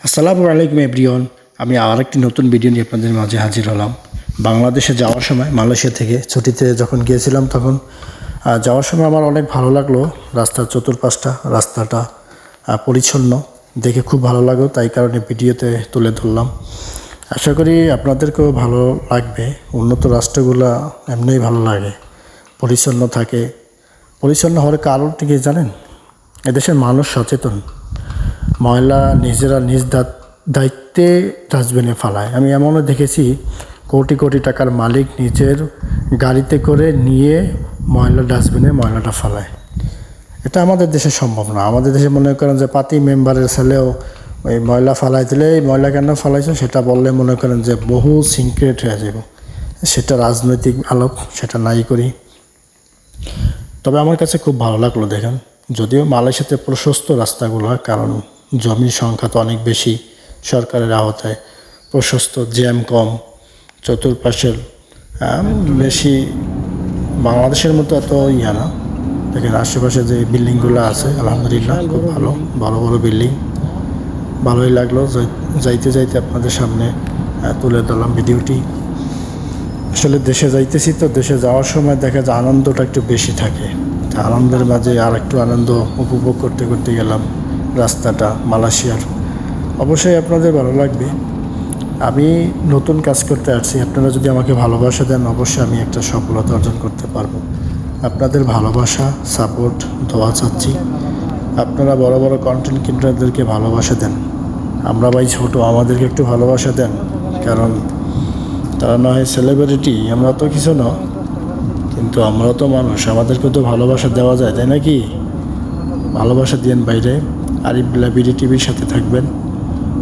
আসসালামু আলাইকুম এভরিওয়ান। আমি আরেকটি নতুন ভিডিও নিয়ে আপনাদের মাঝে হাজির হলাম। বাংলাদেশে যাওয়ার সময় মালয়েশিয়া থেকে ছুটিতে যখন গিয়েছিলাম তখন যাওয়ার সময় আমার অনেক ভালো লাগলো। রাস্তার চতুর্পাশটা রাস্তাটা পরিচ্ছন্ন দেখে খুব ভালো লাগলো, তাই কারণে ভিডিওতে তুলে ধরলাম। আশা করি আপনাদেরকেও ভালো লাগবে। উন্নত রাষ্ট্রগুলো এমনিই ভালো লাগে, পরিচ্ছন্ন থাকে। পরিচ্ছন্ন হওয়ার কারণটি কি জানেন? এদেশের মানুষ সচেতন। ময়লা নিজেরা নিজ দায়িত্বে ডাস্টবিনে ফালায়। আমি এমনও দেখেছি কোটি কোটি টাকার মালিক নিজের গাড়িতে করে নিয়ে ময়লাটা ফালায়। এটা আমাদের দেশে সম্ভব না। আমাদের দেশে মনে করেন যে পাতি মেম্বারের ছেলেও ওই ময়লা ফালাই দিলে এই ময়লা কেন ফালাইছো সেটা বললে মনে করেন যে বহু সিক্রেট হয়ে যাব। সেটা রাজনৈতিক আলোক, সেটা নাই করি। তবে আমার কাছে খুব ভালো লাগলো দেখেন, যদিও মালয়েশিয়াতে প্রশস্ত রাস্তাগুলো, কারণ জমির সংখ্যা তো অনেক বেশি, সরকারের আওতায় প্রশস্ত, জ্যাম কম, চতুর্পাশের বেশি বাংলাদেশের মতো এত না। দেখেন আশেপাশে যে বিল্ডিংগুলো আছে আলহামদুলিল্লাহ খুব ভালো, বড় বড় বিল্ডিং। ভালোই লাগলো। যাইতে যাইতে আপনাদের সামনে তুলে ধরলাম ভিডিওটি। আসলে দেশে যাইতেছি তো, দেশে যাওয়ার সময় দেখা যায় আনন্দটা একটু বেশি থাকে। আনন্দের মাঝে আর একটু আনন্দ উপভোগ করতে করতে গেলাম রাস্তাটা মালয়েশিয়ার। অবশ্যই আপনাদের ভালো লাগবে। আমি নতুন কাজ করতে আসছি, আপনারা যদি আমাকে ভালোবাসা দেন অবশ্যই আমি একটা সফলতা অর্জন করতে পারবো। আপনাদের ভালোবাসা, সাপোর্ট, দোয়া চাচ্ছি। আপনারা বড় বড় কন্টেন্ট ক্রিয়েটরদেরকে ভালোবাসা দেন। আমরা ভাই ছোট, আমাদেরকে একটু ভালোবাসা দেন, কারণ তারা না হয় সেলিব্রিটি, আমরা তো কিছু না, কিন্তু আমরাও তো মানুষ, আমাদেরকে তো ভালোবাসা দেওয়া যায়, তাই নাকি? ভালোবাসা দিয়েন বাইরে। আরিফ বিডি টিভির সাথে থাকবেন।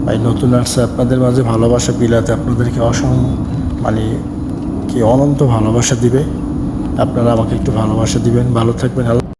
ভাই নতুন আসছে, আপনাদের মাঝে ভালোবাসা বিলাতে আপনাদেরকে অনন্ত ভালোবাসা দিবে। আপনারা আমাকে একটু ভালোবাসা দিবেন। ভালো থাকবেন।